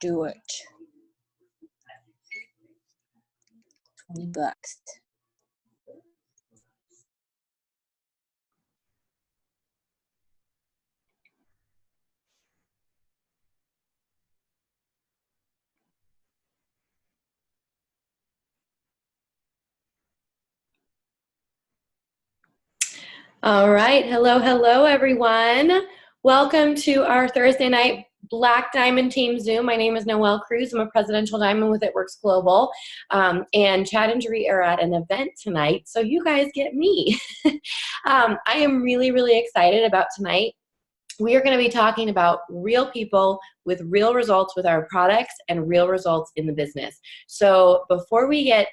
do it. $20. All right. Hello, everyone. Welcome to our Thursday night Black Diamond Team Zoom. My name is Noelle Cruz. I'm a Presidential Diamond with It Works Global. And Chad and Jeree are at an event tonight, so you guys get me. I am really excited about tonight. We are going to be talking about real people with real results with our products and real results in the business. So before we get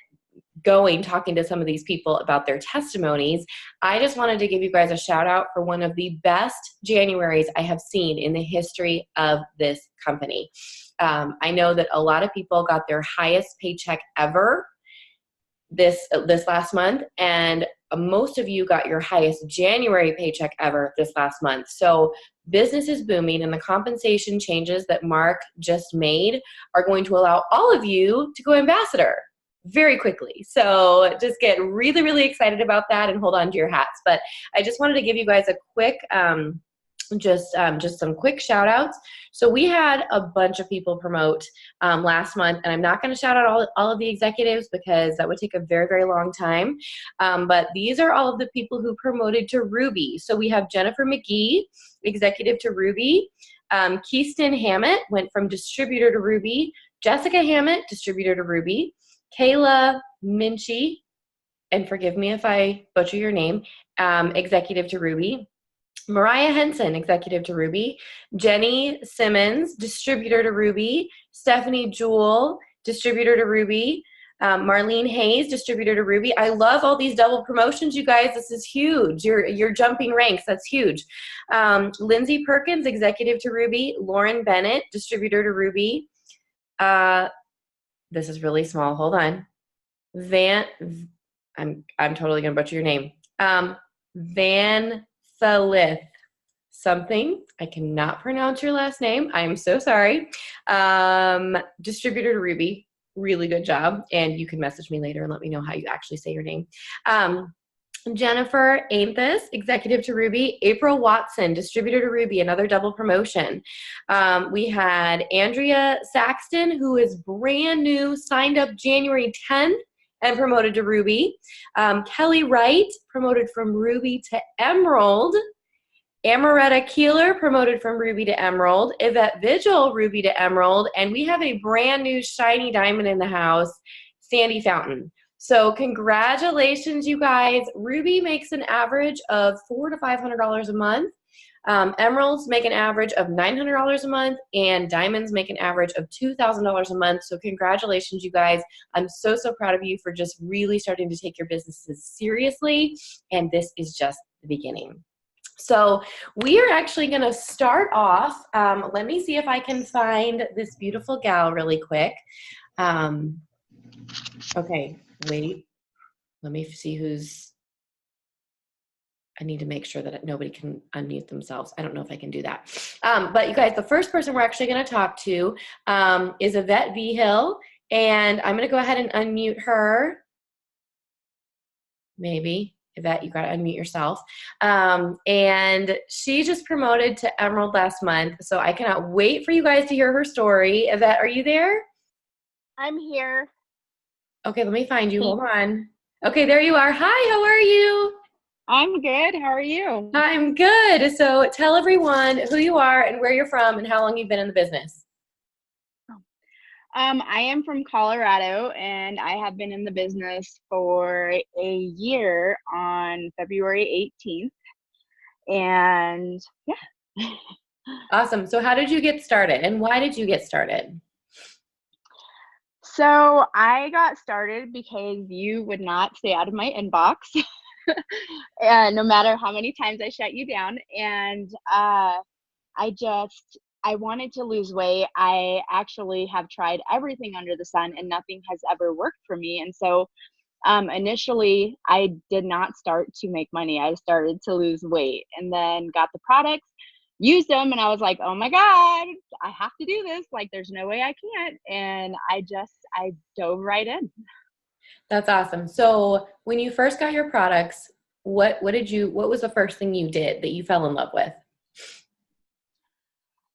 going talking to some of these people about their testimonies, I just wanted to give you guys a shout out for one of the best Januaries I have seen in the history of this company. I know that a lot of people got their highest paycheck ever this last month, and most of you got your highest January paycheck ever this last month. So business is booming, and the compensation changes that Mark just made are going to allow all of you to go ambassador very quickly. So just get really excited about that and hold on to your hats. But I just wanted to give you guys a quick, just some quick shout outs. So we had a bunch of people promote last month, and I'm not going to shout out all of the executives because that would take a very long time. But these are all of the people who promoted to Ruby. So we have Jennifer McGee, executive to Ruby. Keiston Hammett went from distributor to Ruby. Jessica Hammett, distributor to Ruby. Kayla Minchie, and forgive me if I butcher your name, executive to Ruby. Mariah Henson, executive to Ruby. Jenny Simmons, distributor to Ruby. Stephanie Jewell, distributor to Ruby. Marlene Hayes, distributor to Ruby. I love all these double promotions, you guys. This is huge. You're jumping ranks. That's huge. Lindsay Perkins, executive to Ruby. Lauren Bennett, distributor to Ruby. This is really small. Hold on. I'm totally gonna butcher your name. Van Thalith something. I cannot pronounce your last name. I'm so sorry. Distributor to Ruby. Really good job. And you can message me later and let me know how you actually say your name. Jennifer Ainthus, executive to Ruby. April Watson, distributor to Ruby, another double promotion. We had Andrea Saxton, who is brand new, signed up January 10th and promoted to Ruby. Kelly Wright, promoted from Ruby to Emerald. Amaretta Keeler, promoted from Ruby to Emerald. Yvette Vigil, Ruby to Emerald. And we have a brand new shiny diamond in the house, Sandy Fountain. So congratulations, you guys. Ruby makes an average of $400 to $500 a month. Emeralds make an average of $900 a month, and diamonds make an average of $2,000 a month. So congratulations, you guys. I'm so proud of you for just really starting to take your businesses seriously, and this is just the beginning. So we are actually going to start off. Let me see if I can find this beautiful gal really quick. Okay. Wait, let me see who's, I need to make sure that nobody can unmute themselves. I don't know if I can do that. But you guys, the first person we're actually going to talk to is Yvette Vigil, and I'm going to go ahead and unmute her. Maybe. Yvette, you got to unmute yourself. And she just promoted to Emerald last month, so I cannot wait for you guys to hear her story. Yvette, are you there? I'm here. Okay, let me find you. Hold on. Okay, there you are. Hi, how are you? I'm good. How are you? I'm good. So tell everyone who you are and where you're from and how long you've been in the business. I am from Colorado, and I have been in the business for a year on February 18th. And yeah. Awesome. So how did you get started, and why did you get started? So I got started because you would not stay out of my inbox, no matter how many times I shut you down. And I wanted to lose weight. I actually have tried everything under the sun, and nothing has ever worked for me. And so initially, I did not start to make money. I started to lose weight, and then got the products, used them and I was like, oh my God, I have to do this. Like, there's no way I can't. And I dove right in. That's awesome. So when you first got your products, what was the first thing you did that you fell in love with?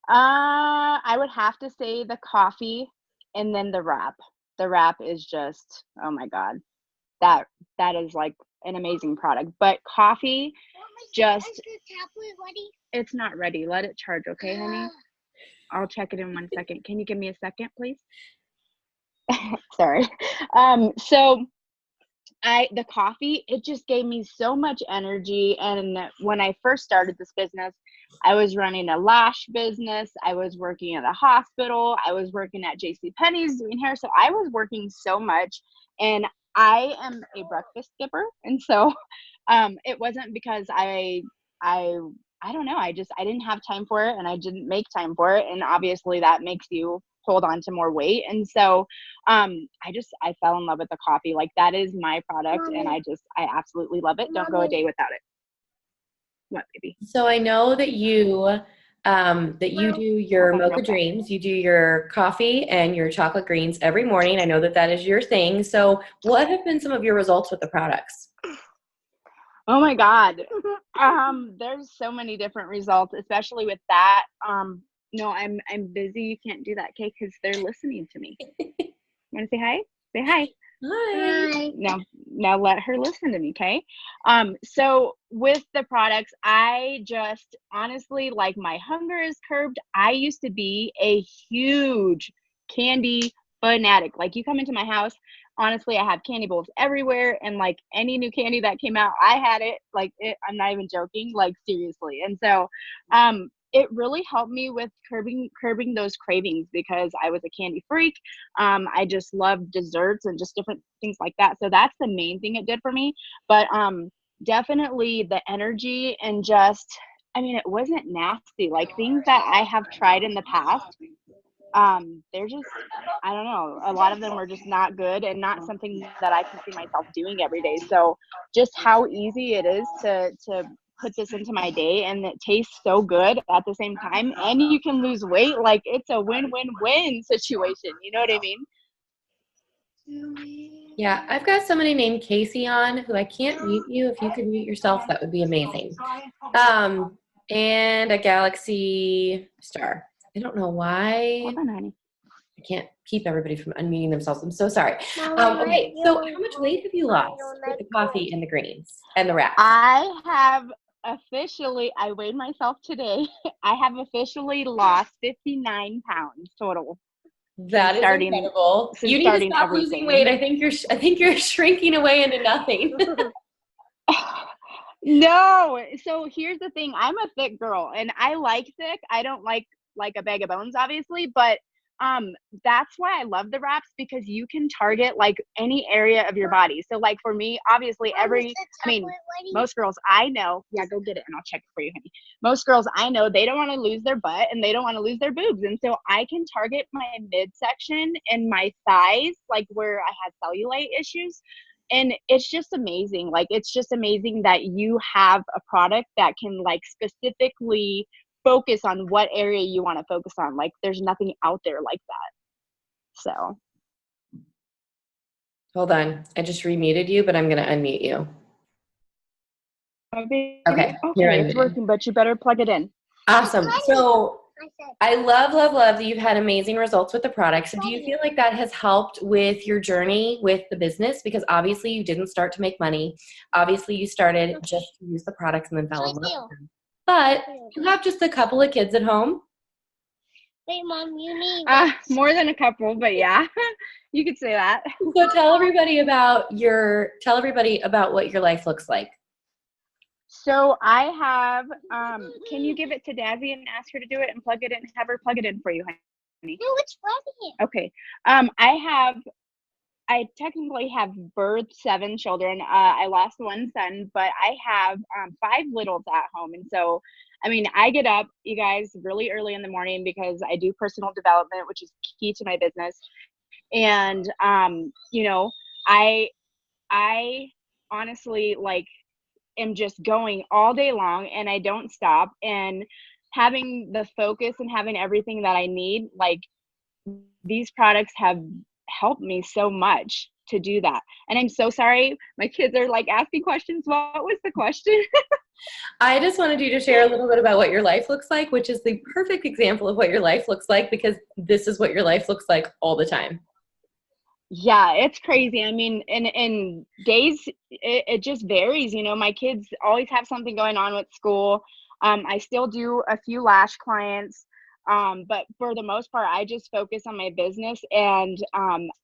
I would have to say the coffee and then the wrap. The wrap is just, oh my God, that is like an amazing product. But coffee, just, it's not ready. Let it charge, okay, honey? I'll check it in 1 second. Can you give me a second, please? Sorry. So the coffee, it just gave me so much energy. And when I first started this business, I was running a lash business. I was working at a hospital. I was working at J.C. Penney's doing hair. So I was working so much, and I am a breakfast skipper. And so it wasn't because I don't know. I didn't have time for it, and I didn't make time for it. And obviously that makes you hold on to more weight. And so I fell in love with the coffee. Like, that is my product. Mommy. And I absolutely love it. Don't go a day without it. What, baby? So I know that you do your Okay, Mocha okay. Dreams, you do your coffee and your chocolate greens every morning. I know that that is your thing. So what have been some of your results with the products? Oh my God. There's so many different results, especially with that. No, I'm busy. You can't do that, okay? Because they're listening to me. Want to say hi? Say hi. Hi. Now let her listen to me, okay? So with the products, I just honestly, like, my hunger is curbed. I used to be a huge candy fanatic. Like, you come into my house, honestly, I have candy bowls everywhere, and like any new candy that came out, I had it. Like, I'm not even joking, like, seriously. And so it really helped me with curbing those cravings, because I was a candy freak. I just love desserts and just different things like that. So that's the main thing it did for me. But definitely the energy, and just, I mean, it wasn't nasty. Like, things that I have tried in the past, they're just, I don't know, a lot of them were just not good and not something that I can see myself doing every day. So just how easy it is to put this into my day, and it tastes so good at the same time, and you can lose weight. Like, it's a win-win-win situation. You know what I mean? Yeah, I've got somebody named Casey on who I can't mute you. If you could mute yourself, that would be amazing. And a Galaxy Star. I don't know why Hold on, honey. I can't keep everybody from unmuting themselves. I'm so sorry. Okay, so how much weight have you lost with the coffee and the greens and the wraps? I weighed myself today. I have officially lost 59 pounds total. That is incredible. You need to stop losing weight. I think you're shrinking away into nothing. No. So here's the thing. I'm a thick girl, and I like thick. I don't like a bag of bones, obviously, but that's why I love the wraps, because you can target like any area of your body. So like for me, obviously most girls I know, yeah, go get it and I'll check it for you, honey. Most girls I know, they don't want to lose their butt and they don't want to lose their boobs. And so I can target my midsection and my thighs, like where I had cellulite issues. And it's just amazing. Like, it's just amazing that you have a product that can like specifically focus on what area you want to focus on. Like, there's nothing out there like that. So Hold on. I just remuted you, but I'm going to unmute you. okay, You're it's unmuted. working, but you better plug it in. Awesome. So I love that you've had amazing results with the products. Do you feel like that has helped with your journey with the business? Because obviously you didn't start to make money. Obviously you started just to use the products and then fell in love with them. But you have just a couple of kids at home. Wait, Mom, you need more than a couple, but yeah, you could say that. So tell everybody about what your life looks like. So I have, can you give it to Dazzy and ask her to do it and plug it in, have her plug it in for you, honey? No, it's ready. Okay. I technically have birthed 7 children. I lost 1 son, but I have 5 littles at home. And so, I mean, I get up, you guys, really early in the morning because I do personal development, which is key to my business. And, you know, I honestly, like, am just going all day long, and I don't stop. And having the focus and having everything that I need, like these products have helped me so much to do that. And I'm so sorry. My kids are like asking questions. What was the question? I just wanted you to share a little bit about what your life looks like, which is the perfect example of what your life looks like, because this is what your life looks like all the time. Yeah, it's crazy. I mean, in days, it just varies. You know, my kids always have something going on with school. I still do a few lash clients, but for the most part, I just focus on my business, and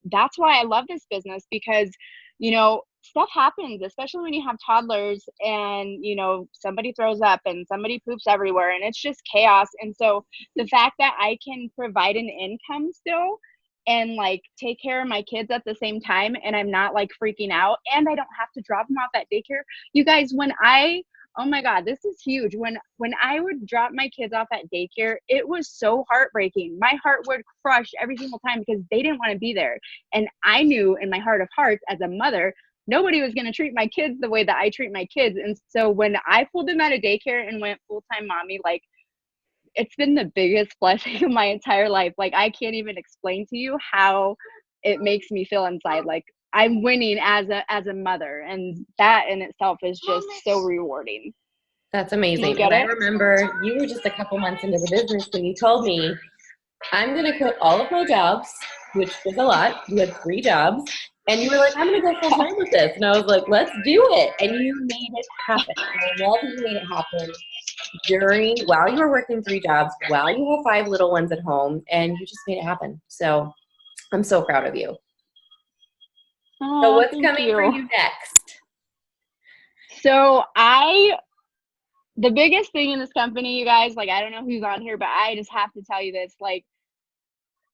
that's why I love this business because, you know, stuff happens, especially when you have toddlers, and you know, somebody throws up and somebody poops everywhere, and it's just chaos. And so the fact that I can provide an income still and like take care of my kids at the same time, and I'm not like freaking out, and I don't have to drop them off at daycare. You guys, when I oh my god, this is huge. When I would drop my kids off at daycare, it was so heartbreaking. My heart would crush every single time because they didn't want to be there. And I knew in my heart of hearts as a mother, nobody was going to treat my kids the way that I treat my kids. And so when I pulled them out of daycare and went full-time mommy, like it's been the biggest blessing of my entire life. Like I can't even explain to you how it makes me feel inside. Like I'm winning as a mother, and that in itself is just so rewarding. That's Do you amazing. get And I it? remember you were just a couple months into the business when you told me, I'm going to quit all of my jobs, which was a lot. You had 3 jobs. And you were like, I'm going to go full time with this. And I was like, let's do it. And you made it happen. And I love that you made it happen while you were working 3 jobs, while you have 5 little ones at home, and you just made it happen. So I'm so proud of you. So Oh, what's thank coming for you. you next? So the biggest thing in this company, you guys, like I don't know who's on here, but I just have to tell you this. Like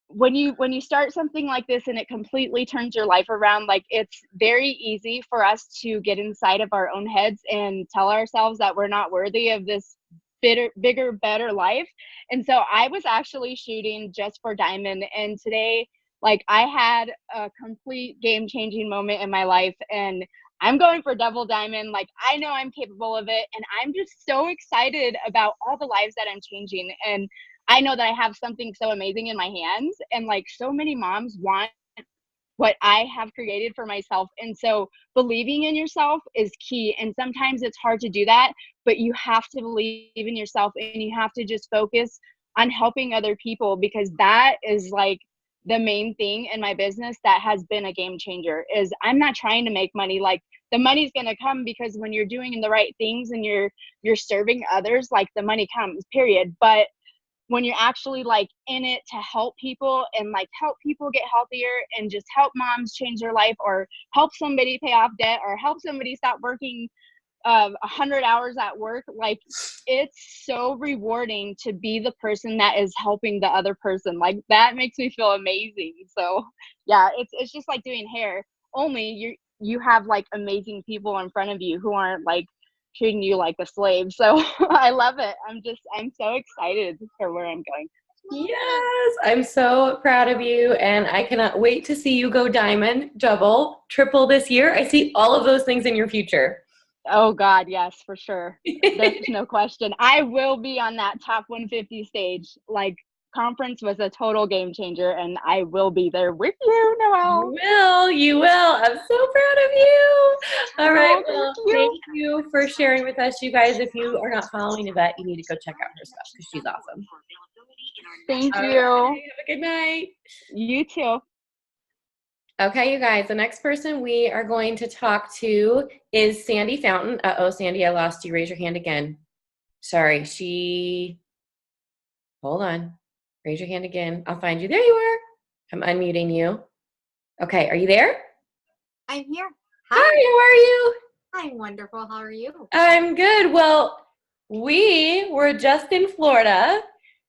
when you start something like this and it completely turns your life around, like it's very easy for us to get inside of our own heads and tell ourselves that we're not worthy of this bigger, better life. And so I was actually shooting just for Diamond, and today, like I had a complete game changing moment in my life, and I'm going for double diamond. Like I know I'm capable of it, and I'm just so excited about all the lives that I'm changing. And I know that I have something so amazing in my hands, and like so many moms want what I have created for myself. And so believing in yourself is key. And sometimes it's hard to do that, but you have to believe in yourself, and you have to just focus on helping other people, because that is like the main thing in my business that has been a game changer. Is I'm not trying to make money. Like the money's going to come, because when you're doing the right things and you're serving others, like the money comes, period. But when you're actually like in it to help people and like help people get healthier and just help moms change their life, or help somebody pay off debt, or help somebody stop working 100 hours at work, like it's so rewarding to be the person that is helping the other person. Like that makes me feel amazing. So yeah, it's just like doing hair, only you have like amazing people in front of you who aren't like treating you like a slave. So I love it. I'm so excited for where I'm going. Yes, I'm so proud of you, and I cannot wait to see you go diamond, double, triple this year. I see all of those things in your future. Oh God, yes, for sure. There's no question. I will be on that top 150 stage. Like conference was a total game changer, and I will be there with you, Noelle. You will. I'm so proud of you. All right. Oh, Well, thank you. thank you for sharing with us, you guys. If you are not following Yvette, you need to go check out her stuff because she's awesome. Thank All you. right, have a good night. You too. Okay, you guys, the next person we are going to talk to is Sandy Fountain. Uh-oh, Sandy, I lost you. Raise your hand again. Sorry, hold on. Raise your hand again. I'll find you. There you are. I'm unmuting you. Okay, are you there? I'm here. Hi, how are you? I'm wonderful. How are you? I'm good. Well, we were just in Florida,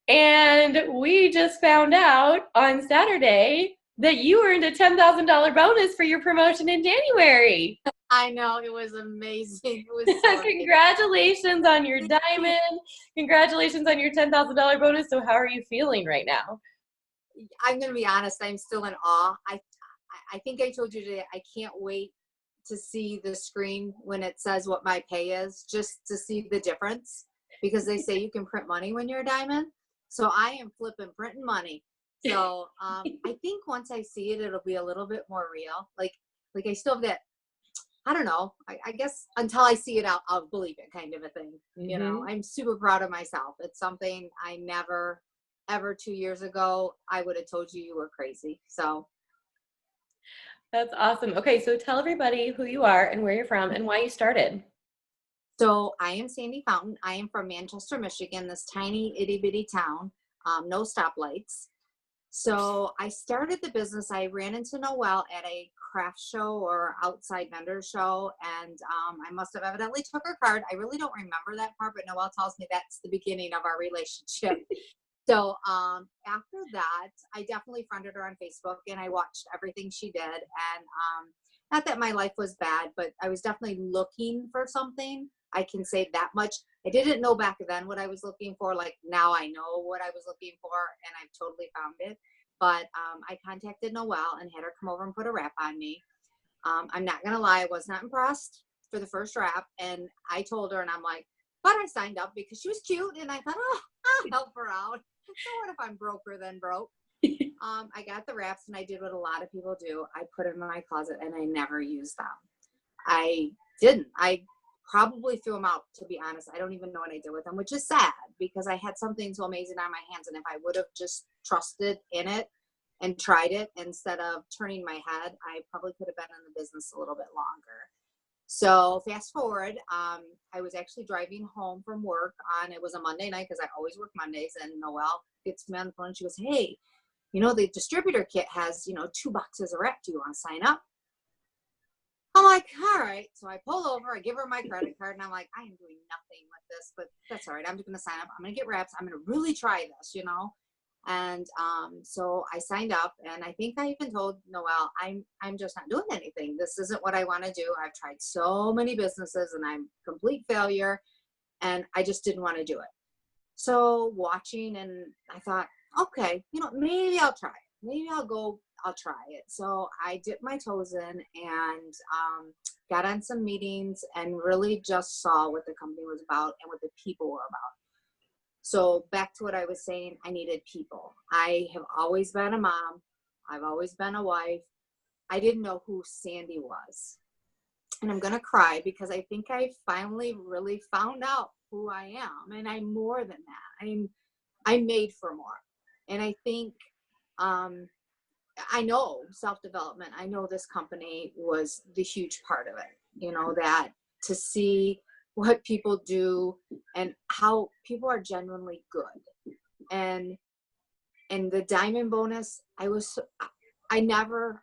and we just found out on Saturday that you earned a $10,000 bonus for your promotion in January. I know, it was amazing. It was so amazing. Congratulations on your diamond. Congratulations on your $10,000 bonus. So how are you feeling right now? I'm going to be honest. I'm still in awe. I think I told you today, I can't wait to see the screen when it says what my pay is, just to see the difference. because they say you can print money when you're a diamond. So I am flipping, printing money. So I think once I see it, it'll be a little bit more real. Like I still have that, I don't know, I guess until I see it, I'll believe it, kind of a thing. You know, I'm super proud of myself. It's something I never, ever 2 years ago, I would have told you were crazy. So. That's awesome. Okay, so tell everybody who you are and where you're from and why you started. So I am Sandy Fountain. I am from Manchester, Michigan, this tiny itty bitty town, no stoplights. So I started the business. I ran into Noelle at a craft show or outside vendor show, and I must have evidently took her card. I really don't remember that part, but Noelle tells me that's the beginning of our relationship. So after that, I definitely friended her on Facebook, and I watched everything she did. And not that my life was bad, but I was definitely looking for something. I can say that much. I didn't know back then what I was looking for. Like now I know what I was looking for, and I've totally found it. But I contacted Noelle and had her come over and put a wrap on me. I'm not going to lie, I was not impressed for the first wrap. And I told her, and I'm like, but I signed up because she was cute. And I thought, oh, I'll help her out. So what if I'm broker than broke? I got the wraps, and I did what a lot of people do. I put them in my closet, and I never used them. I didn't. I probably threw them out, to be honest. I don't even know what I did with them, which is sad because I had something so amazing on my hands. And if I would have just trusted in it and tried it instead of turning my head, I probably could have been in the business a little bit longer. So fast forward, I was actually driving home from work it was a Monday night because I always work Mondays, and Noelle gets me on the phone and she goes, hey, you know, the distributor kit has, 2 boxes of wrap. Do you want to sign up? I'm like, all right. So I pull over, I give her my credit card, and I'm like, I am doing nothing with this, but that's all right. I'm just going to sign up. I'm going to get wraps. I'm going to really try this, And so I signed up, and I think I even told Noelle, I'm just not doing anything. This isn't what I want to do. I've tried so many businesses, and I'm a complete failure, and I just didn't want to do it. So watching, and I thought, okay, maybe I'll try it. Maybe I'll try it. So I dipped my toes in and got on some meetings and really just saw what the company was about and what the people were about. So back to what I was saying, I needed people. I have always been a mom. I've always been a wife. I didn't know who Sandy was. And I'm going to cry because I think I finally really found out who I am. And I'm more than that. I'm made for more. And I think I know self-development. I know this company was the huge part of it, that to see what people do and how people are genuinely good. And the diamond bonus,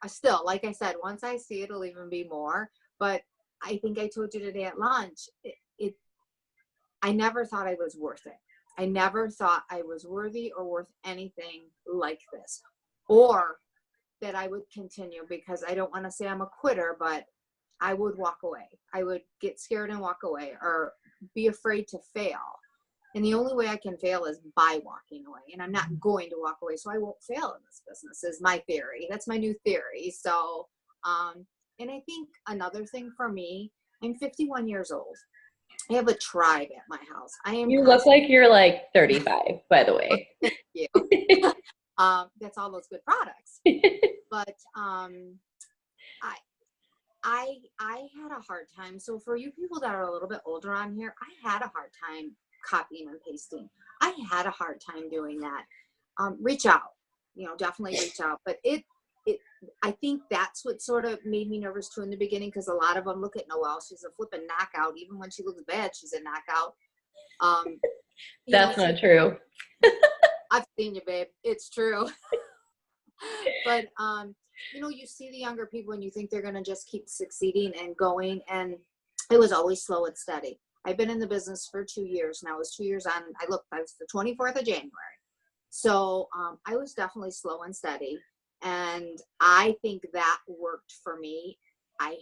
still, like I said, once I see it, it'll even be more. But I think I told you today at lunch, I never thought I was worth it. I never thought I was worthy or worth anything like this, or that I would continue, because I don't want to say I'm a quitter, but I would walk away. I would get scared and walk away, or be afraid to fail. And the only way I can fail is by walking away. And I'm not going to walk away, so I won't fail in this business is my theory. That's my new theory. So, and I think another thing for me, I'm 51 years old. I have a tribe at my house. You look like you're like 35, by the way. Thank you. That's all those good products. But I had a hard time. So for you people that are a little bit older on here, I had a hard time copying and pasting. I had a hard time doing that. Reach out, definitely reach out. But I think that's what sort of made me nervous too in the beginning, because a lot of them look at Noelle. She's a flipping knockout. Even when she looks bad, she's a knockout. That's not true. I've seen you, babe. It's true. But, you see the younger people and you think they're going to just keep succeeding and going. And it was always slow and steady. I've been in the business for 2 years now. It was 2 years on, I was the 24th of January. So I was definitely slow and steady. And I think that worked for me. I've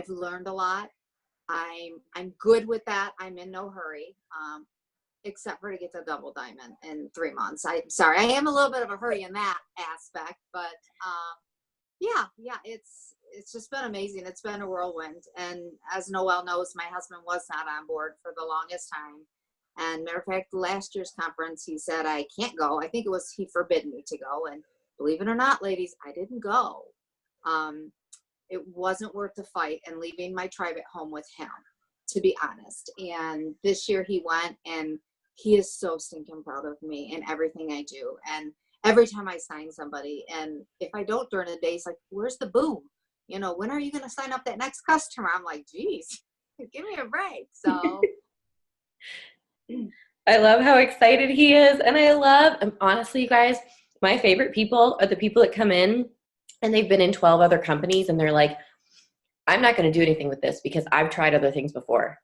learned a lot. I'm good with that. I'm in no hurry. Except for to get to double diamond in 3 months. I'm sorry. I am a little bit of a hurry in that aspect, but yeah, it's just been amazing. It's been a whirlwind. And as Noelle knows, my husband was not on board for the longest time. And matter of fact, last year's conference, he said, I can't go. I think it was he forbid me to go. And believe it or not, ladies, I didn't go. It wasn't worth the fight and leaving my tribe at home with him, to be honest. And this year he went, and he is so stinking proud of me and everything I do. And every time I sign somebody, and if I don't during the day, he's like, where's the boom? You know, when are you going to sign up that next customer? I'm like, geez, give me a break. So I love how excited he is. And I love, honestly, you guys, my favorite people are the people that come in and they've been in 12 other companies and they're like, I'm not going to do anything with this because I've tried other things before.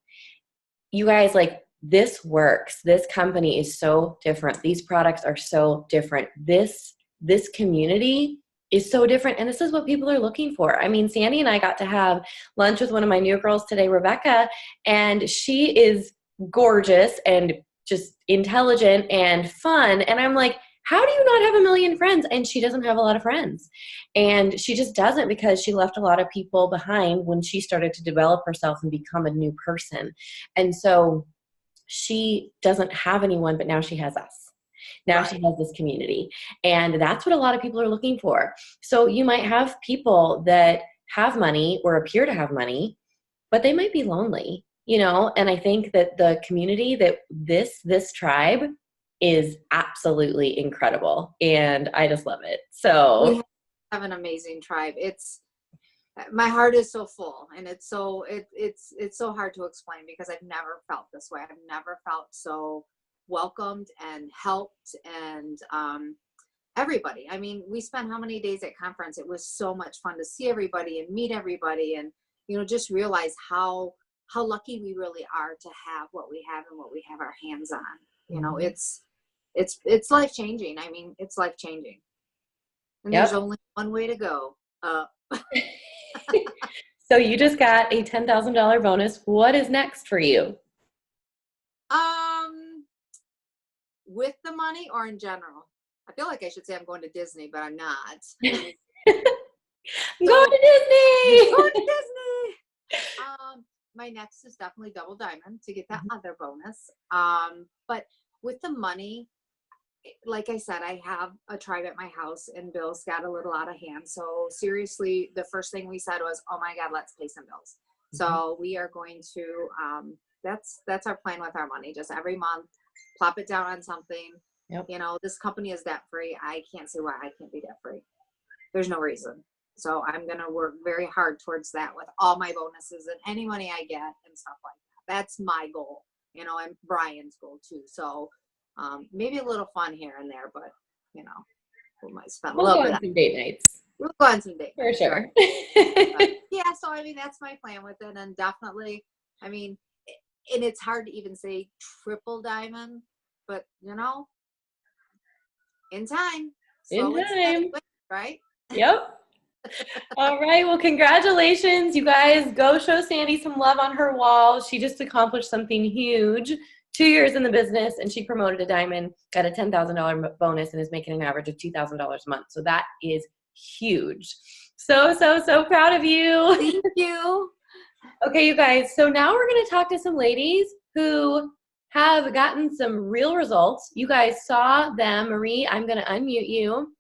You guys, like, this works. This company is so different. These products are so different. This community is so different. And this is what people are looking for. I mean, Sandy and I got to have lunch with one of my new girls today, Rebecca, and she is gorgeous and just intelligent and fun. And I'm like, how do you not have a million friends? And she doesn't have a lot of friends. And she just doesn't, because she left a lot of people behind when she started to develop herself and become a new person. And so she doesn't have anyone, but now she has us. Now right. She has this community. And that's what a lot of people are looking for. So you might have people that have money or appear to have money, but they might be lonely, you know? And I think that the community that this tribe is absolutely incredible. And I just love it. So we have an amazing tribe. My heart is so full, and it's so hard to explain because I've never felt this way. I've never felt so welcomed and helped, and everybody. I mean, we spent how many days at conference? It was so much fun to see everybody and meet everybody, and just realize how lucky we really are to have what we have and what we have our hands on. It's life changing. I mean, it's life changing, and Yep. There's only one way to go. So you just got a $10,000 bonus. What is next for you? With the money or in general? I feel like I should say I'm going to Disney, but I'm not. Go to Disney! Going to Disney! My next is definitely Double Diamond to get that other bonus. But with the money, like I said, I have a tribe at my house, and bills got a little out of hand. So seriously, the first thing we said was, oh my God, let's pay some bills. So we are going to, that's our plan with our money. Just every month, plop it down on something. Yep. This company is debt free. I can't see why I can't be debt free. There's no reason. So I'm going to work very hard towards that with all my bonuses and any money I get and stuff like that. That's my goal, and Brian's goal too. So maybe a little fun here and there, but we might spend a little bit. We'll go on some date nights. We'll go on some dates. For sure. Yeah, so I mean, that's my plan with it. And definitely, I mean, and it's hard to even say triple diamond, but in time. In time. Right? Yep. All right. Well, congratulations. You guys go show Sandy some love on her wall. She just accomplished something huge. 2 years in the business, and she promoted a diamond, got a $10,000 bonus, and is making an average of $2,000 a month. So that is huge. So proud of you. Thank you. Okay, you guys. So now we're going to talk to some ladies who have gotten some real results. You guys saw them. Marie, I'm going to unmute you.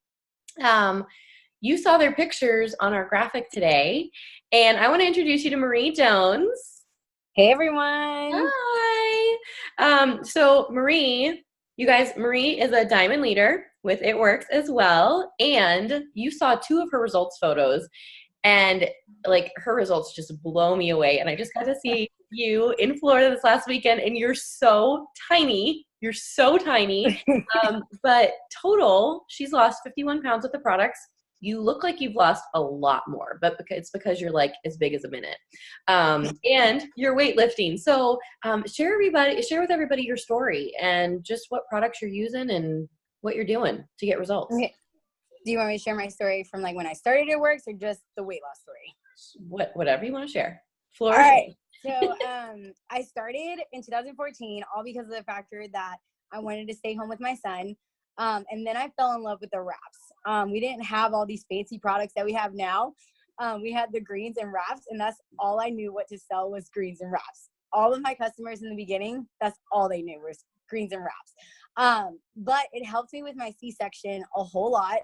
You saw their pictures on our graphic today, and I want to introduce you to Marie Jones. Hey, everyone. Hi. So Marie, you guys, Marie is a diamond leader with It Works as well. And you saw 2 of her results photos, and like her results just blow me away. And I just got to see you in Florida this last weekend, and you're so tiny. You're so tiny. But total, she's lost 51 pounds with the products. You look like you've lost a lot more, but it's because you're like as big as a minute. And you're weightlifting. So share with everybody your story and just what products you're using and what you're doing to get results. Okay. Do you want me to share my story from like when I started It Works, or just the weight loss story? Whatever you want to share. Floor. All right. So I started in 2014, all because of the factor that I wanted to stay home with my son. And then I fell in love with the wraps. we didn't have all these fancy products that we have now. We had the greens and wraps, and that's all I knew what to sell was greens and wraps. All of my customers in the beginning, that's all they knew was greens and wraps. But it helped me with my C-section a whole lot.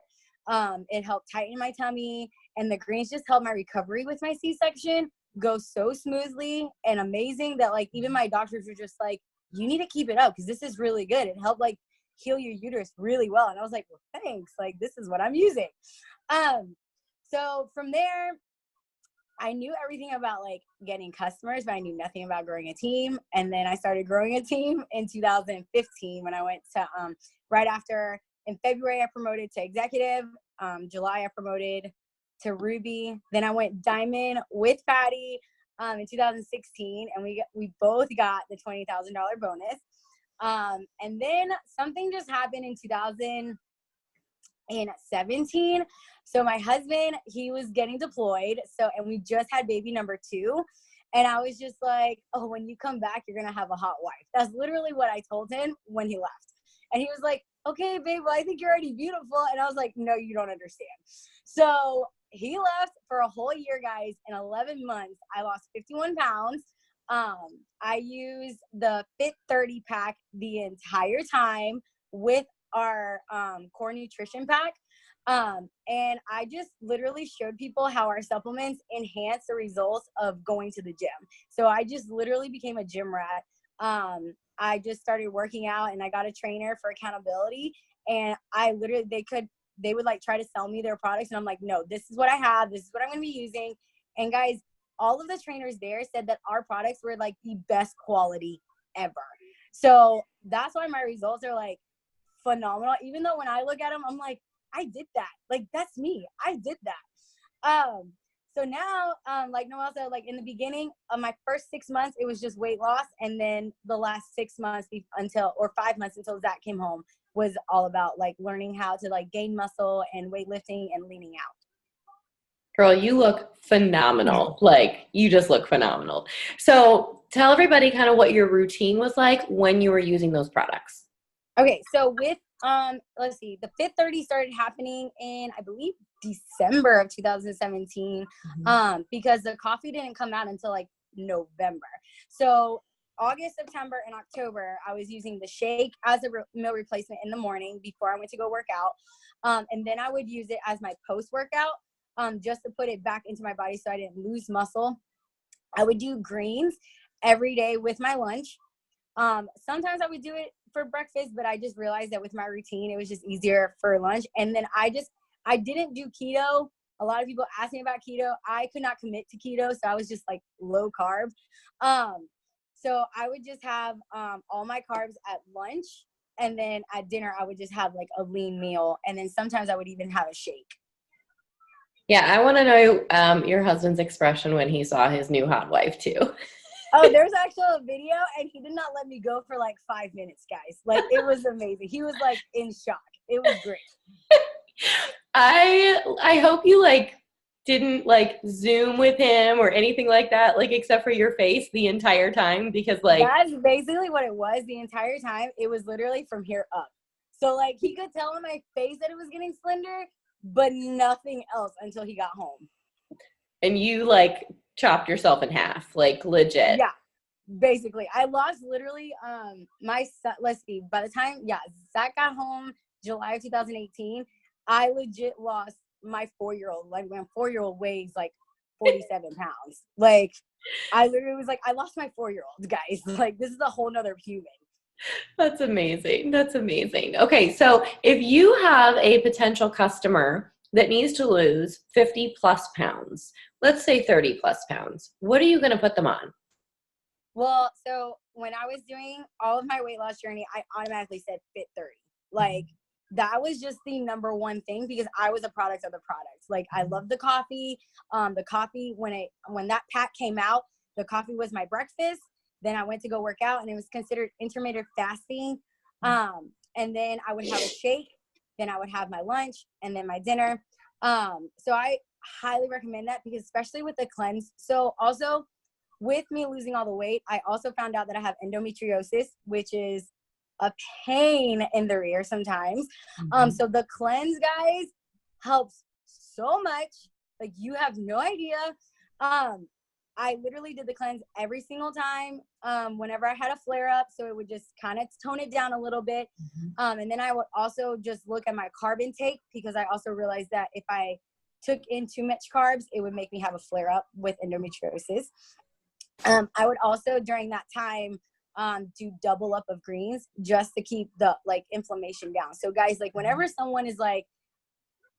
It helped tighten my tummy, and the greens just helped my recovery with my C-section go so smoothly and amazing that like even my doctors were just like, you need to keep it up because this is really good. It helped like heal your uterus really well. And I was like, well, thanks. Like, this is what I'm using. So from there, I knew everything about like getting customers, but I knew nothing about growing a team. And then I started growing a team in 2015 when I went to, right after, in February, I promoted to executive. July, I promoted to Ruby. Then I went diamond with Patty in 2016, and we both got the $20,000 bonus. And then something just happened in 2017. So my husband, he was getting deployed. And we just had baby number 2. And I was just like, oh, when you come back, you're going to have a hot wife. That's literally what I told him when he left. And he was like, okay, babe, well, I think you're already beautiful. And I was like, no, you don't understand. So he left for a whole year, guys. In 11 months, I lost 51 pounds. I used the Fit 30 pack the entire time with our core nutrition pack. And I just literally showed people how our supplements enhance the results of going to the gym. So I just literally became a gym rat. I just started working out, and I got a trainer for accountability. And I literally, they would like try to sell me their products. And I'm like, no, this is what I have. This is what I'm going to be using. And guys, all of the trainers there said that our products were like the best quality ever. So that's why my results are like phenomenal. Even though when I look at them, I'm like, I did that. Like, that's me. I did that. So now, like Noelle said, like in the beginning of my first 6 months, it was just weight loss. And then the last 6 months 5 months until Zach came home was all about like learning how to like gain muscle and weightlifting and leaning out. Girl, you look phenomenal. Like, you just look phenomenal. So tell everybody kind of what your routine was like when you were using those products. Okay, so with let's see, the Fit 30 started happening in, I believe, December of 2017, because the coffee didn't come out until like November. So August, September, and October, I was using the shake as a meal replacement in the morning before I went to go work out. And then I would use it as my post-workout, just to put it back into my body so I didn't lose muscle. I would do greens every day with my lunch. Sometimes I would do it for breakfast, but I just realized that with my routine, it was just easier for lunch. And then I didn't do keto. A lot of people ask me about keto. I could not commit to keto, so I was just like low carb. So I would just have all my carbs at lunch, and then at dinner I would just have like a lean meal, and then sometimes I would even have a shake. Yeah, I want to know your husband's expression when he saw his new hot wife too. Oh, there's actually a video, and he did not let me go for like 5 minutes, guys. Like, it was amazing. He was like in shock. It was great. I hope you like didn't like Zoom with him or anything like that, like except for your face the entire time, because like that's basically what it was the entire time. It was literally from here up. So like he could tell on my face that it was getting slender, but nothing else until he got home. And you like chopped yourself in half, like legit. Yeah, basically. I lost literally my son, let's see, by the time Zach got home July of 2018, I legit lost my 4-year-old. Like, my 4-year-old weighs like 47 pounds. Like, I literally was like, I lost my 4-year-old, guys. Like, this is a whole nother human. That's amazing. That's amazing. Okay, so if you have a potential customer that needs to lose 50 plus pounds, let's say 30 plus pounds, what are you going to put them on? Well, so when I was doing all of my weight loss journey, I automatically said Fit 30. Like, that was just the number one thing, because I was a product of the products. Like, I love the coffee. The coffee, when that pack came out, the coffee was my breakfast. Then I went to go work out, and it was considered intermittent fasting. And then I would have a shake. Then I would have my lunch and then my dinner. So I highly recommend that, because especially with the cleanse. So also with me losing all the weight, I also found out that I have endometriosis, which is a pain in the rear sometimes. So the cleanse, guys, helps so much. Like, you have no idea. I literally did the cleanse every single time whenever I had a flare up, so it would just kind of tone it down a little bit. And then I would also just look at my carb intake, because I also realized that if I took in too much carbs, it would make me have a flare up with endometriosis. I would also, during that time, do double up of greens just to keep the like inflammation down. So guys, like, whenever someone is like,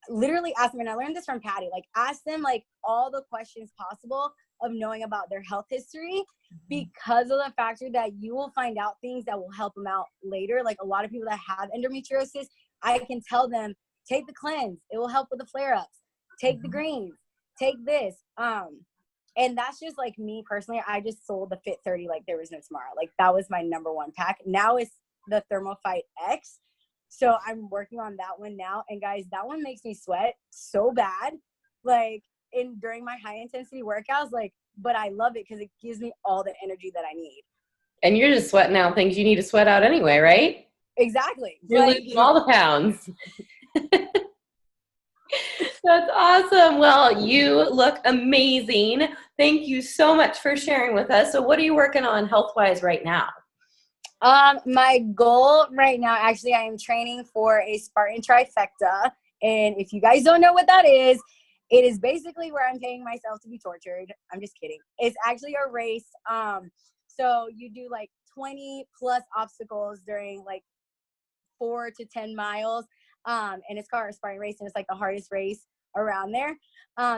literally ask them, and I learned this from Patty, like, ask them like all the questions possible of knowing about their health history, because of the factor that you will find out things that will help them out later. Like, a lot of people that have endometriosis, I can tell them, take the cleanse, it will help with the flare-ups, take the greens, take this. And that's just like me personally. I just sold the Fit 30 like there was no tomorrow. Like, that was my number one pack. Now it's the ThermoFight X. So I'm working on that one now. And guys, that one makes me sweat so bad. Like, during my high intensity workouts, like, but I love it because it gives me all the energy that I need. And you're just sweating out things you need to sweat out anyway, right? Exactly. You're Like, losing all the pounds. That's awesome. Well, you look amazing. Thank you so much for sharing with us. So what are you working on health-wise right now? my goal right now, actually, I am training for a Spartan Trifecta. And if you guys don't know what that is, it is basically where I'm paying myself to be tortured. I'm just kidding. It's actually a race. So you do like 20 plus obstacles during like 4 to 10 miles. And it's called a Spartan race, and it's like the hardest race around there.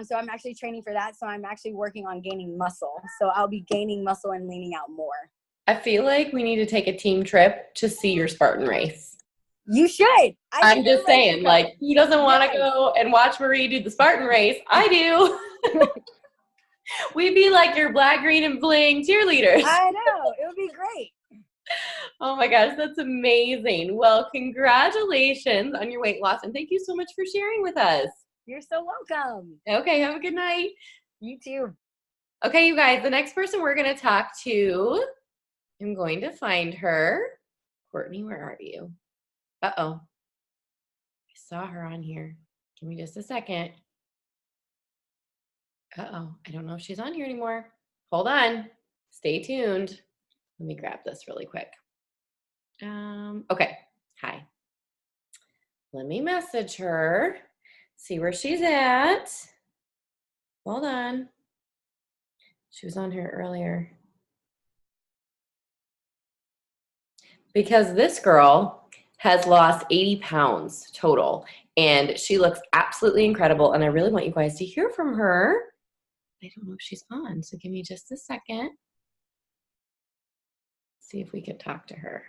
So I'm actually training for that. So I'm actually working on gaining muscle. So I'll be gaining muscle and leaning out more. I feel like we need to take a team trip to see your Spartan race. You should. I'm just saying, like, he doesn't want to go and watch Marie do the Spartan race. I do. We'd be like your black, green, and bling cheerleaders. I know. It would be great. Oh my gosh, that's amazing. Well, congratulations on your weight loss, and thank you so much for sharing with us. You're so welcome. Okay, have a good night. You too. Okay, you guys, the next person we're going to talk to, I'm going to find her. Courtney, where are you? Uh-oh. I saw her on here. Give me just a second. Uh-oh. I don't know if she's on here anymore. Hold on. Stay tuned. Let me grab this really quick. Okay. Hi. Let me message her. See where she's at. Hold on. She was on here earlier. Because this girl has lost 80 pounds total, and she looks absolutely incredible, and I really want you guys to hear from her. I don't know if she's on, so give me just a second. See if we can talk to her.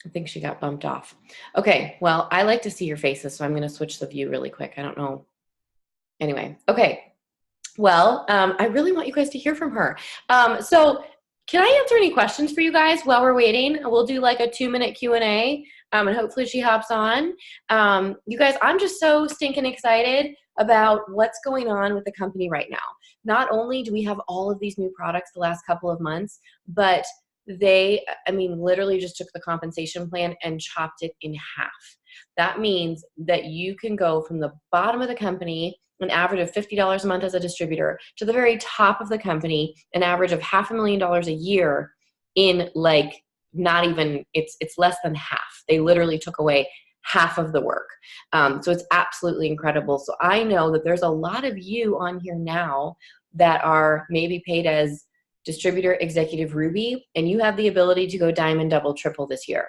I think she got bumped off. Okay, well, I like to see your faces, so I'm going to switch the view really quick. I don't know. Anyway, okay. Well, I really want you guys to hear from her. So can I answer any questions for you guys while we're waiting? We'll do like a 2-minute Q&A, and hopefully she hops on. You guys, I'm just so stinking excited about what's going on with the company right now. Not only do we have all of these new products the last couple of months, but they, I mean, literally just took the compensation plan and chopped it in half. That means that you can go from the bottom of the company, an average of $50 a month as a distributor, to the very top of the company, an average of $500,000 a year in like not even, it's less than half. They literally took away half of the work. So it's absolutely incredible. So I know that there's a lot of you on here now that are maybe paid as distributor executive Ruby, and you have the ability to go diamond, double, triple this year.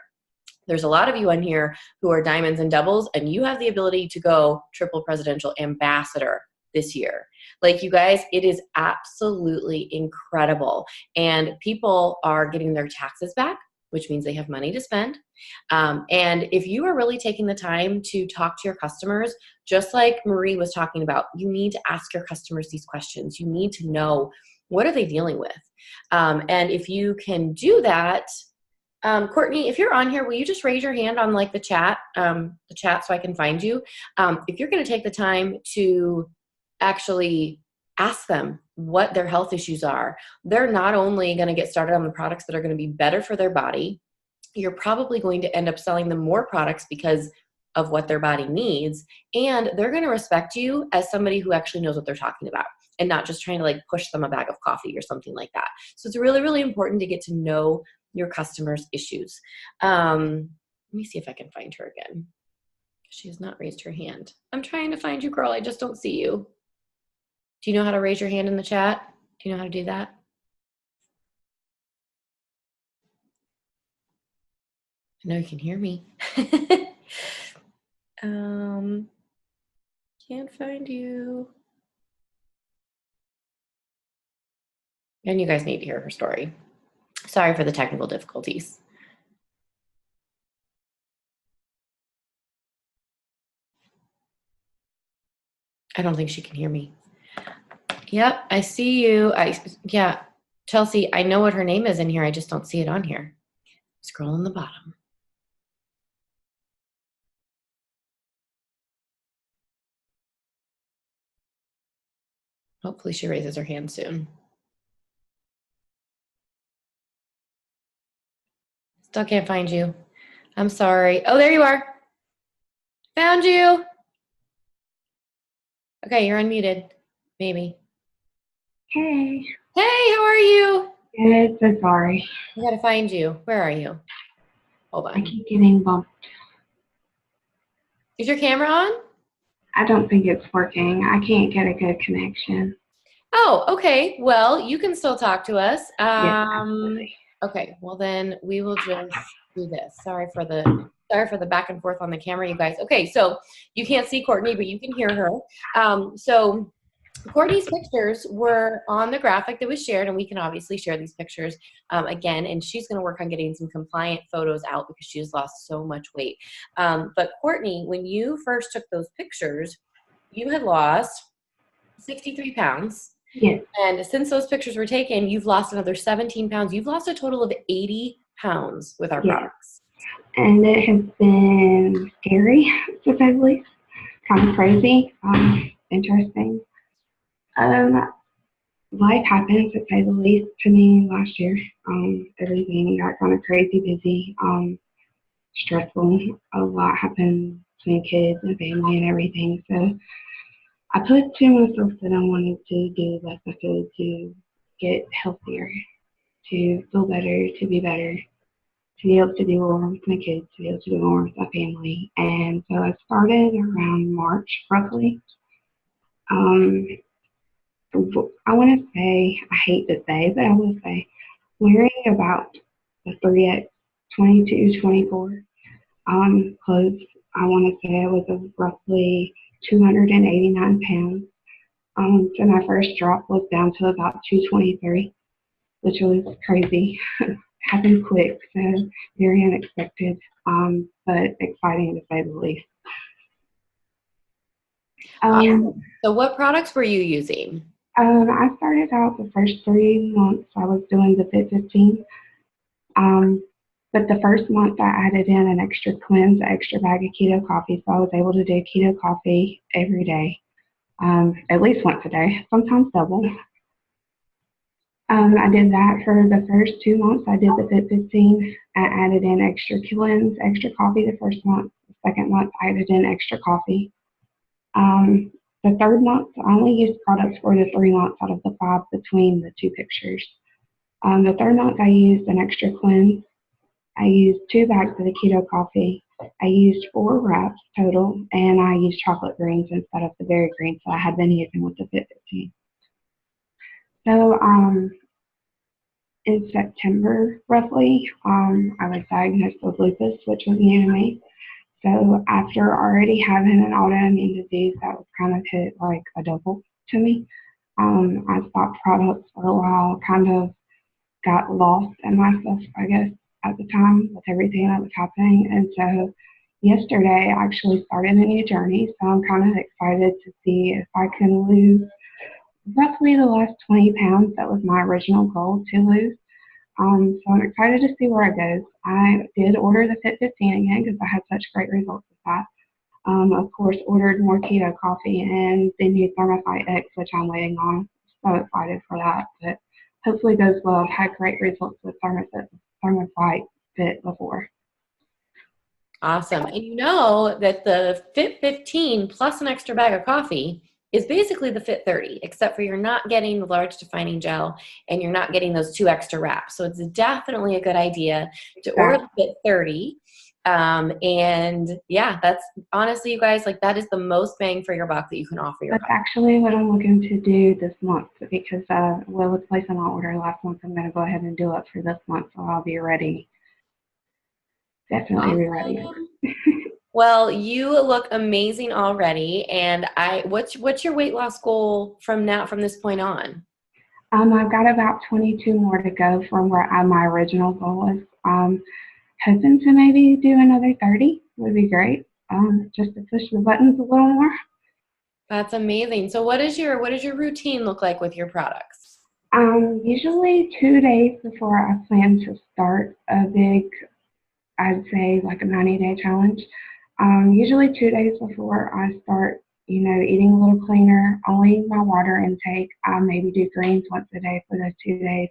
There's a lot of you on here who are diamonds and doubles, and you have the ability to go triple presidential ambassador this year. Like, you guys, it is absolutely incredible. And people are getting their taxes back, which means they have money to spend. And if you are really taking the time to talk to your customers, just like Marie was talking about, you need to ask your customers these questions. You need to know, what are they dealing with? And if you can do that, Courtney, if you're on here, will you just raise your hand on like the chat so I can find you? If you're going to take the time to actually ask them what their health issues are, they're not only going to get started on the products that are going to be better for their body, you're probably going to end up selling them more products because of what their body needs. And they're going to respect you as somebody who actually knows what they're talking about and not just trying to like push them a bag of coffee or something like that. So it's really, really important to get to know your customers' issues. Let me see if I can find her again. She has not raised her hand. I'm trying to find you, girl. I just don't see you. Do you know how to raise your hand in the chat? Do you know how to do that? I know you can hear me. Can't find you. And you guys need to hear her story. Sorry for the technical difficulties. I don't think she can hear me. Yep, I see you. Yeah, Chelsea, I know what her name is in here. I just don't see it on here. Scroll on the bottom. Hopefully she raises her hand soon. Still can't find you. I'm sorry. Oh, there you are. Found you. Okay, you're unmuted. Maybe. Hey. Hey, how are you? Good, so sorry. I gotta find you. Where are you? Hold I on. keep getting bumped. Is your camera on? I don't think it's working. I can't get a good connection. Oh, okay. Well, you can still talk to us. Yes, absolutely. Okay, well then we will just do this. Sorry for the back and forth on the camera, you guys. Okay, so you can't see Courtney, but you can hear her. So Courtney's pictures were on the graphic that was shared, and we can obviously share these pictures again, and she's going to work on getting some compliant photos out because she's lost so much weight. But Courtney, when you first took those pictures, you had lost 63 pounds. Yes. And since those pictures were taken, you've lost another 17 pounds. You've lost a total of 80 pounds with our products. And it has been scary, to say the least. Kind of crazy, interesting. Life happened, to say the least, to me last year. Everything got kind of crazy busy, stressful. A lot happened between kids and family and everything. So I put to myself that I wanted to do the best I could to get healthier, to feel better, to be better, to be able to do more with my kids, to be able to do more with my family. And so I started around March, roughly. I want to say, I hate to say, but I will say, wearing about the 3X, 22, 24 clothes, I want to say I was roughly 289 pounds. So my first drop was down to about 223, which was crazy. Happened quick, so very unexpected, but exciting to say the least. So what products were you using? I started out the first 3 months I was doing the Fit 15. But the first month I added in an extra cleanse, an extra bag of keto coffee, so I was able to do keto coffee every day, at least once a day, sometimes double. I did that for the first 2 months. I did the Fit 15. I added in extra cleanse, extra coffee the first month. The second month I added in extra coffee. The third month, I only used products for the 3 months out of the 5 between the 2 pictures. The third month, I used an extra cleanse. I used 2 bags of the keto coffee. I used 4 wraps total, and I used chocolate greens instead of the berry greens that I had been using with the Fit 15. So, in September, roughly, I was diagnosed with lupus, which was new to me. So after already having an autoimmune disease that was kind of hit like a double to me, I stopped products for a while, kind of got lost in myself, I guess, at the time with everything that was happening. And so yesterday I actually started a new journey. So I'm kind of excited to see if I can lose roughly the last 20 pounds. That was my original goal to lose. So I'm excited to see where it goes. I did order the Fit 15 again because I had such great results with that. Of course, ordered more keto coffee and the new Thermophyte X, which I'm waiting on. So excited for that. But hopefully it goes well. I've had great results with Thermophyte fit before. Awesome. And you know that the Fit 15 plus an extra bag of coffee is basically the Fit 30, except for you're not getting the large defining gel and you're not getting those 2 extra wraps. So it's definitely a good idea to order the Fit 30. And yeah, that's honestly, you guys, like that is the most bang for your buck that you can offer your That's customer. actually what I'm looking to do this month because well, with placing my order last month, I'm going to go ahead and do it for this month, so I'll be ready. Definitely be ready. Well, you look amazing already, and what's your weight loss goal from this point on? I've got about 22 more to go from where my original goal was. Hoping to maybe do another 30 would be great. Just to push the buttons a little more. That's amazing. So what does your routine look like with your products? Usually 2 days before I plan to start a big, I'd say like a 90-day challenge. Usually 2 days before I start, eating a little cleaner, only my water intake. I maybe do greens once a day for those 2 days,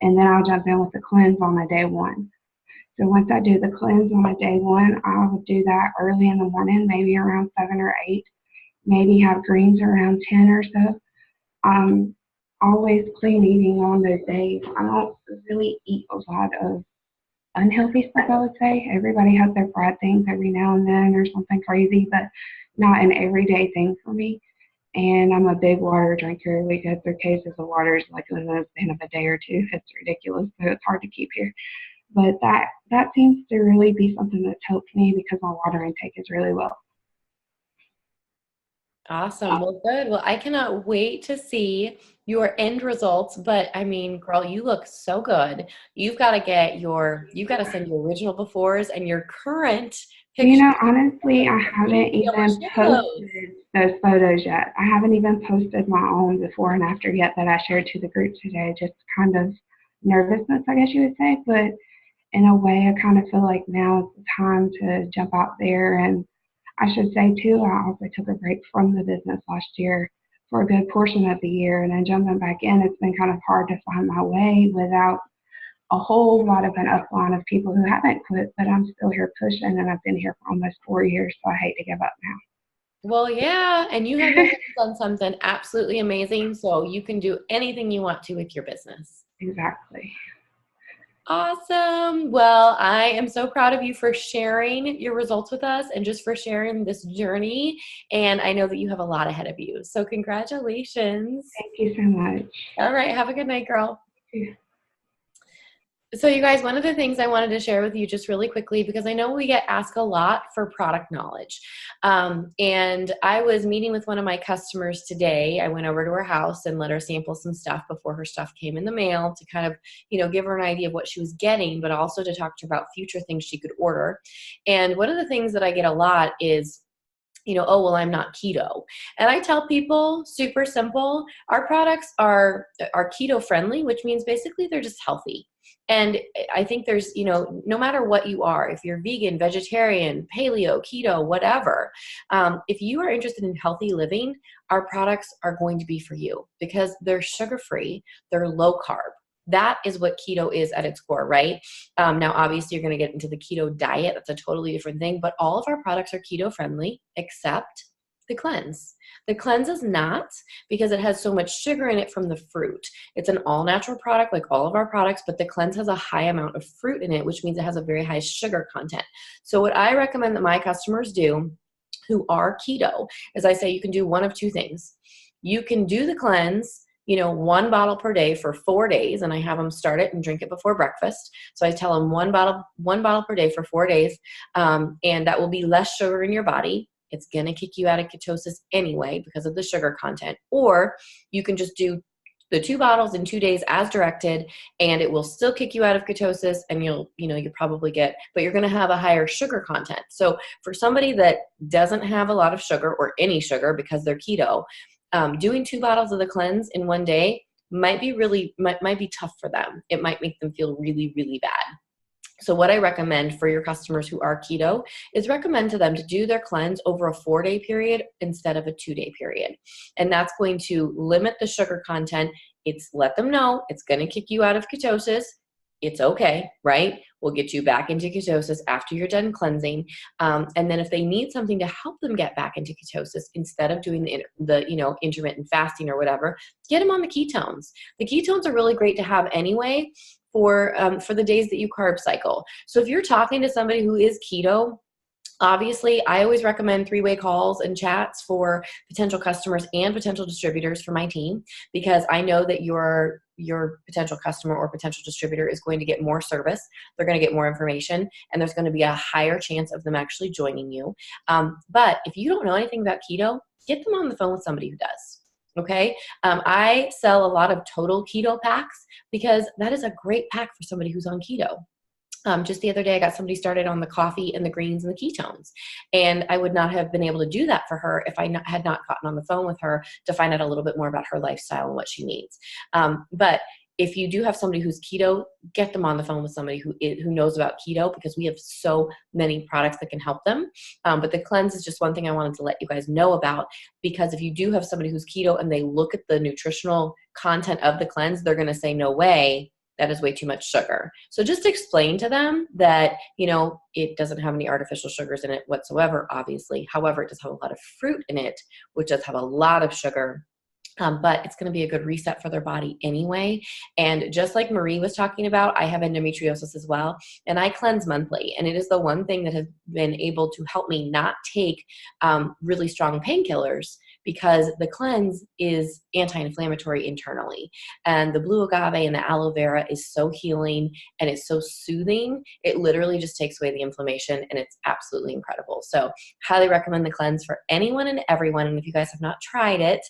and then I'll jump in with the cleanse on my day 1. So once I do the cleanse on my day 1, I would do that early in the morning, maybe around 7 or 8, maybe have greens around 10 or so. Always clean eating on those days. I don't really eat a lot of unhealthy stuff, I would say. Everybody has their fried things every now and then or something crazy, but not an everyday thing for me. And I'm a big water drinker. We go through cases of waters like in the span of a day or 2. It's ridiculous, so it's hard to keep here. But that seems to really be something that's helped me because my water intake is really low. Awesome. Well, good. Well, I cannot wait to see your end results. But I mean, girl, you look so good. You've got to send your original befores and your current pictures. Honestly, I haven't even posted those photos yet. I haven't even posted my own before and after yet that I shared to the group today. Just kind of nervousness, I guess you would say. But in a way, I kind of feel like now is the time to jump out there. And I should say, too, I also took a break from the business last year for a good portion of the year. And then jumping back in, it's been kind of hard to find my way without a whole lot of an upline of people who haven't quit, but I'm still here pushing, and I've been here for almost 4 years, so I hate to give up now. Well, yeah, and you have your hands on something absolutely amazing, so you can do anything you want to with your business. Exactly. Awesome. Well, I am so proud of you for sharing your results with us and just for sharing this journey. And I know that you have a lot ahead of you. So congratulations. Thank you so much. All right. Have a good night, girl. Yeah. So you guys, one of the things I wanted to share with you just really quickly, because I know we get asked a lot for product knowledge. And I was meeting with one of my customers today. I went over to her house and let her sample some stuff before her stuff came in the mail to kind of, give her an idea of what she was getting, but also to talk to her about future things she could order. And one of the things that I get a lot is, oh, well, I'm not keto. And I tell people, super simple, our products are keto friendly, which means basically they're just healthy. And I think there's, no matter what you are, if you're vegan, vegetarian, paleo, keto, whatever, if you are interested in healthy living, our products are going to be for you because they're sugar-free, they're low carb. That is what keto is at its core, right? Now, obviously, you're going to get into the keto diet. That's a totally different thing. But all of our products are keto friendly except the cleanse. The cleanse is not because it has so much sugar in it from the fruit. It's an all-natural product like all of our products, but the cleanse has a high amount of fruit in it, which means it has a very high sugar content. So what I recommend that my customers do who are keto is I say you can do one of two things. You can do the cleanse, 1 bottle per day for 4 days, and I have them start it and drink it before breakfast. So I tell them one bottle per day for 4 days, and that will be less sugar in your body. It's going to kick you out of ketosis anyway because of the sugar content. Or you can just do the 2 bottles in 2 days as directed, and it will still kick you out of ketosis, and you'll probably but you're going to have a higher sugar content. So for somebody that doesn't have a lot of sugar or any sugar because they're keto, doing 2 bottles of the cleanse in 1 day might be tough for them. It might make them feel really, really bad. So what I recommend for your customers who are keto is recommend to them to do their cleanse over a 4-day period instead of a 2-day period. And that's going to limit the sugar content. Let them know it's going to kick you out of ketosis. it's okay, right? We'll get you back into ketosis after you're done cleansing. And then if they need something to help them get back into ketosis, instead of doing the intermittent fasting or whatever, get them on the ketones. The ketones are really great to have anyway for the days that you carb cycle. So if you're talking to somebody who is keto, obviously, I always recommend three-way calls and chats for potential customers and potential distributors for my team, because I know that your potential customer or potential distributor is going to get more service. They're going to get more information, and there's going to be a higher chance of them actually joining you. But if you don't know anything about keto, get them on the phone with somebody who does. Okay. I sell a lot of total keto packs because that is a great pack for somebody who's on keto. Just the other day, I got somebody started on the coffee and the greens and the ketones. And I would not have been able to do that for her if I had not gotten on the phone with her to find out a little bit more about her lifestyle and what she needs. But if you do have somebody who's keto, get them on the phone with somebody who knows about keto, because we have so many products that can help them. But the cleanse is just one thing I wanted to let you guys know about, because if you do have somebody who's keto and they look at the nutritional content of the cleanse, they're going to say, no way, that is way too much sugar. So just explain to them that, it doesn't have any artificial sugars in it whatsoever, obviously. However, it does have a lot of fruit in it, which does have a lot of sugar. But it's going to be a good reset for their body anyway. And just like Marie was talking about, I have endometriosis as well, and I cleanse monthly. And it is the one thing that has been able to help me not take really strong painkillers, because the cleanse is anti-inflammatory internally. And the blue agave and the aloe vera is so healing, and it's so soothing. It literally just takes away the inflammation, and it's absolutely incredible. So highly recommend the cleanse for anyone and everyone. And if you guys have not tried it,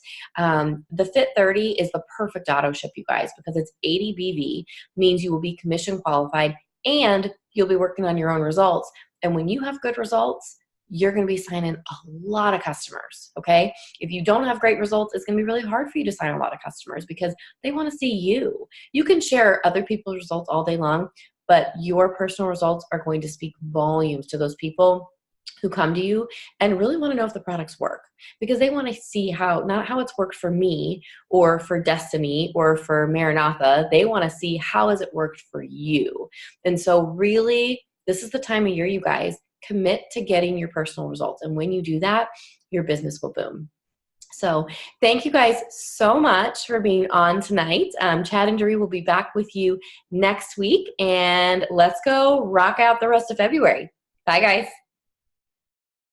the Fit 30 is the perfect auto ship, you guys, because it's 80 BV, means you will be commission qualified and you'll be working on your own results. And when you have good results, you're going to be signing a lot of customers, okay? If you don't have great results, it's going to be really hard for you to sign a lot of customers, because they want to see you. You can share other people's results all day long, but your personal results are going to speak volumes to those people who come to you and really want to know if the products work, because they want to see not how it's worked for me or for Destiny or for Maranatha. They want to see how has it worked for you. And so really, this is the time of year, you guys, commit to getting your personal results. And when you do that, your business will boom. So thank you guys so much for being on tonight. Chad and Doree will be back with you next week, and let's go rock out the rest of February. Bye, guys.